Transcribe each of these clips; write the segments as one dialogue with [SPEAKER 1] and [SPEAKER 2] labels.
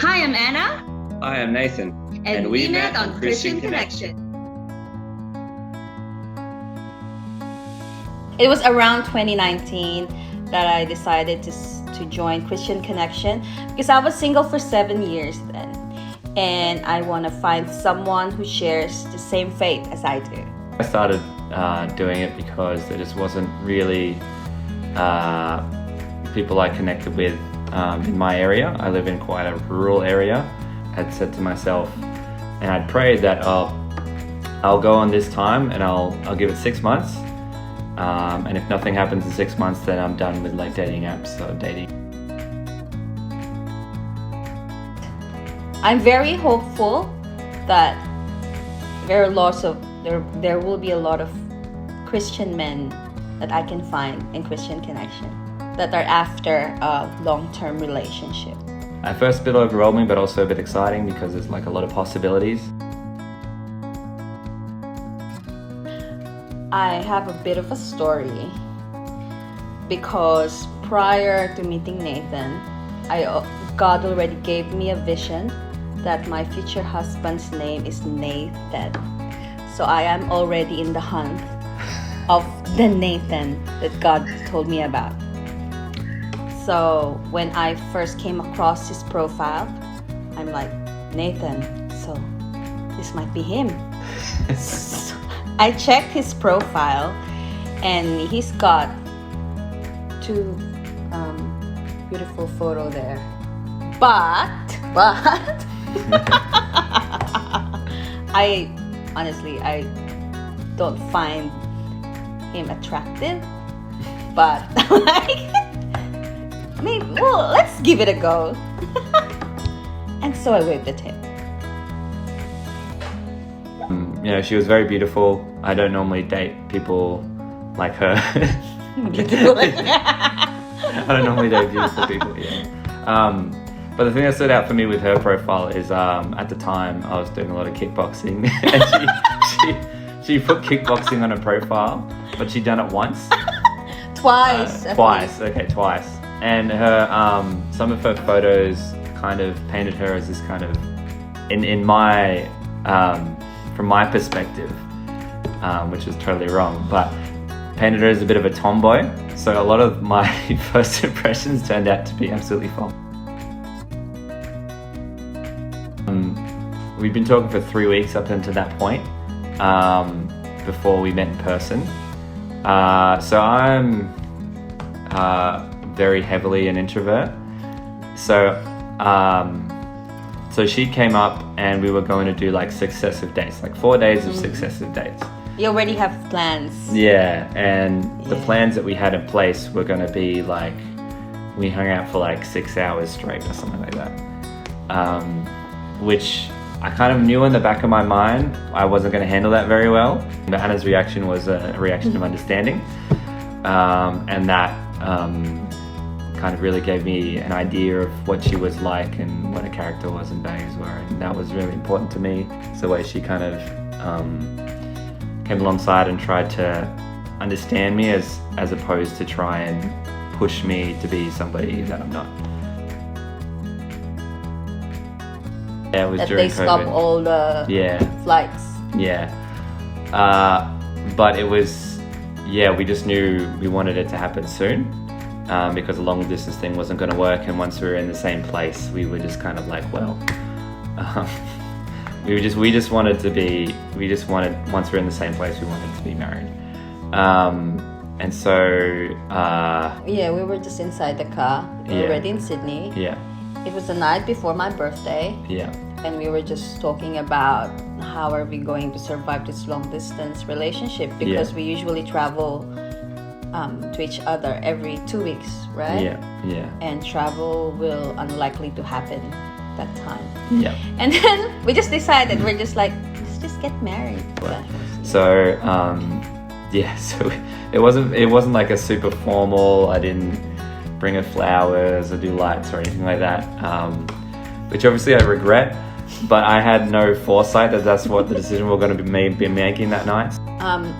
[SPEAKER 1] Hi, I'm Anna.
[SPEAKER 2] Hi, I'm Nathan.
[SPEAKER 1] And we met on Christian Connection. It was around 2019 that I decided to join Christian Connection because I was single for 7 years then. And I want to find someone who shares the same faith as I do.
[SPEAKER 2] I started doing it because there just wasn't really people I connected with in my area. I live in quite a rural area. I'd said to myself, and I'd prayed that I'll go on this time and I'll give it 6 months. And if nothing happens in 6 months, then I'm done with like dating apps or dating.
[SPEAKER 1] I'm very hopeful that there will be a lot of Christian men that I can find in Christian Connection that are after a long-term relationship.
[SPEAKER 2] At first a bit overwhelming, but also a bit exciting because there's like a lot of possibilities.
[SPEAKER 1] I have a bit of a story because prior to meeting Nathan, God already gave me a vision that my future husband's name is Nathan. So I am already in the hunt of the Nathan that God told me about. So when I first came across his profile, I'm like, Nathan, so this might be him. So I checked his profile and he's got two beautiful photo there. But I don't find him attractive, but let's give it a go. And so I waved at him.
[SPEAKER 2] She was very beautiful. I don't normally date people like her. I don't normally date beautiful people, but the thing that stood out for me with her profile is at the time I was doing a lot of kickboxing and she put kickboxing on her profile, but she'd done it once.
[SPEAKER 1] Twice.
[SPEAKER 2] Twice. And her some of her photos kind of painted her as this kind of in my from my perspective, which is totally wrong, but painted her as a bit of a tomboy. So a lot of my first impressions turned out to be absolutely false. We'd been talking for 3 weeks up until that point, before we met in person. So I'm very heavily an introvert. So she came up and we were going to do like successive dates, like 4 days of successive dates.
[SPEAKER 1] You already have plans.
[SPEAKER 2] Yeah, and the plans that we had in place were going to be like, we hung out for like 6 hours straight or something like that. Which I kind of knew in the back of my mind I wasn't going to handle that very well. But Anna's reaction was a reaction of understanding. And that kind of really gave me an idea of what she was like and what her character was and values were, and that was really important to me. It's the way she kind of came alongside and tried to understand me as opposed to try and push me to be somebody that I'm not. Yeah, it was
[SPEAKER 1] that
[SPEAKER 2] during
[SPEAKER 1] they
[SPEAKER 2] COVID.
[SPEAKER 1] stopped all the flights.
[SPEAKER 2] Yeah. But it was, we just knew we wanted it to happen soon. Because the long distance thing wasn't going to work, and once we were in the same place, we were just kind of like, we just wanted once we were in the same place, we wanted to be married. And so
[SPEAKER 1] we were just inside the car. We were already in Sydney.
[SPEAKER 2] Yeah.
[SPEAKER 1] It was the night before my birthday.
[SPEAKER 2] Yeah.
[SPEAKER 1] And we were just talking about how are we going to survive this long distance relationship, because we usually travel to each other every 2 weeks, right?
[SPEAKER 2] Yeah.
[SPEAKER 1] And travel will unlikely to happen that time.
[SPEAKER 2] Yeah.
[SPEAKER 1] And then we just decided, we're just like, let's just get married.
[SPEAKER 2] So so it wasn't like a super formal. I didn't bring her flowers or do lights or anything like that, which obviously I regret. But I had no foresight that that's what the decision we're going to be making that night.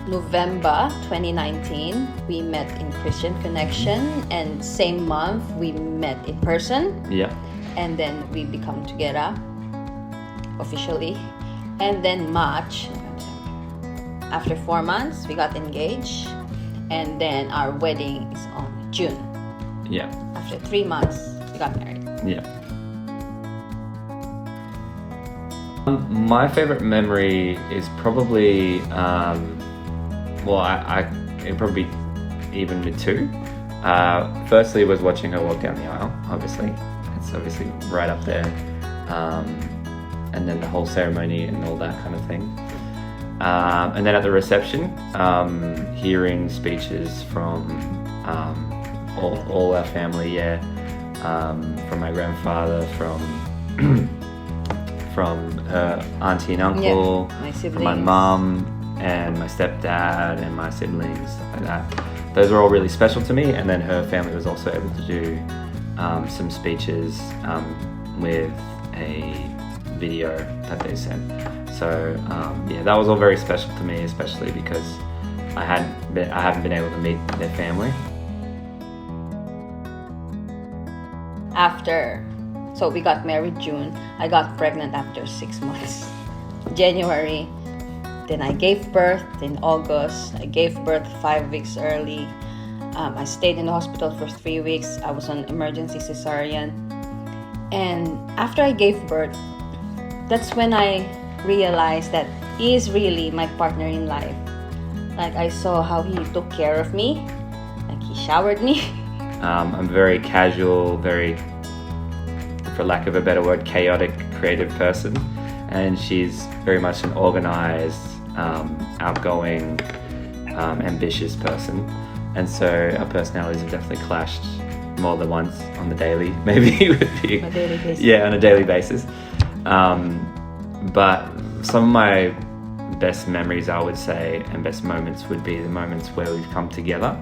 [SPEAKER 1] November 2019, we met in Christian Connection, and same month we met in person.
[SPEAKER 2] Yeah.
[SPEAKER 1] and then we become together officially. And then March, after 4 months, we got engaged, and then our wedding is on June.
[SPEAKER 2] Yeah.
[SPEAKER 1] After 3 months, we got married.
[SPEAKER 2] Yeah. My favorite memory is probably, it'd probably even be two. Firstly was watching her walk down the aisle, obviously. It's obviously right up there. And then the whole ceremony and all that kind of thing. And then at the reception, hearing speeches from all our family, from my grandfather, from her auntie and uncle,
[SPEAKER 1] my siblings,
[SPEAKER 2] from my mum and my stepdad and my siblings, stuff like that. Those were all really special to me. And then her family was also able to do some speeches with a video that they sent. So that was all very special to me, especially because I haven't been able to meet their family.
[SPEAKER 1] So we got married June. I got pregnant after 6 months. January. Then I gave birth in August. I gave birth 5 weeks early. I stayed in the hospital for 3 weeks. I was on emergency cesarean. And after I gave birth, that's when I realized that he is really my partner in life. Like, I saw how he took care of me. Like, he showered me.
[SPEAKER 2] I'm very casual, very, for lack of a better word, chaotic, creative person. And she's very much an organized, outgoing, ambitious person. And so our personalities have definitely clashed more than once on the daily, maybe would be.
[SPEAKER 1] On a daily basis.
[SPEAKER 2] Yeah, on a daily basis. But some of my best memories, I would say, and best moments would be the moments where we've come together,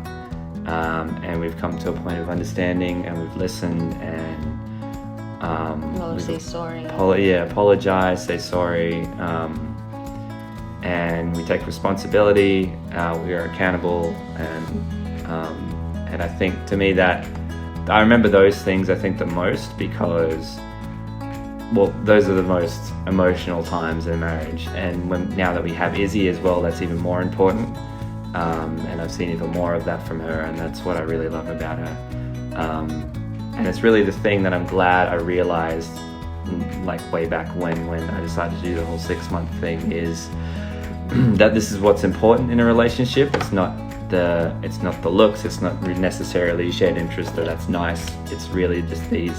[SPEAKER 2] and we've come to a point of understanding, and we've listened, and
[SPEAKER 1] Say sorry.
[SPEAKER 2] Apologize, say sorry, and we take responsibility. We are accountable, and I think, to me, that I remember those things, I think, the most, because, well, those are the most emotional times in marriage. And now that we have Izzy as well, that's even more important. And I've seen even more of that from her, and that's what I really love about her. And it's really the thing that I'm glad I realized, like, way back when I decided to do the whole 6-month thing, is that this is what's important in a relationship. It's not the looks, it's not necessarily shared interest, though that's nice. It's really just these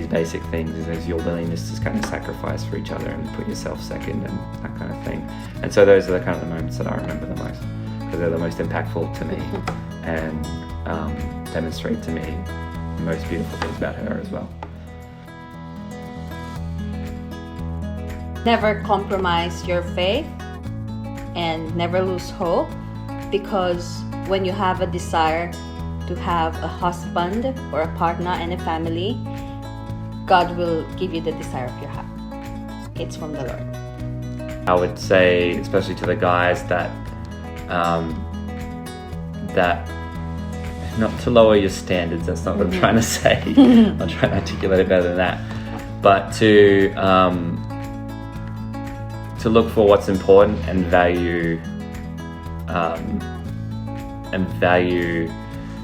[SPEAKER 2] basic things, is your willingness to kind of sacrifice for each other and put yourself second and that kind of thing. And so those are the kind of the moments that I remember the most, because they're the most impactful to me and demonstrate to me the most beautiful things about her as well.
[SPEAKER 1] Never compromise your faith and never lose hope, because when you have a desire to have a husband or a partner and a family, God will give you the desire of your heart. It's from the Lord.
[SPEAKER 2] I would say, especially to the guys, that not to lower your standards. That's not what I'm trying to say. I'll try and articulate it better than that. But to look for what's important and value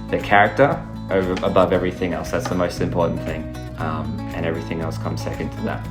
[SPEAKER 2] their character above everything else. That's the most important thing, and everything else comes second to that.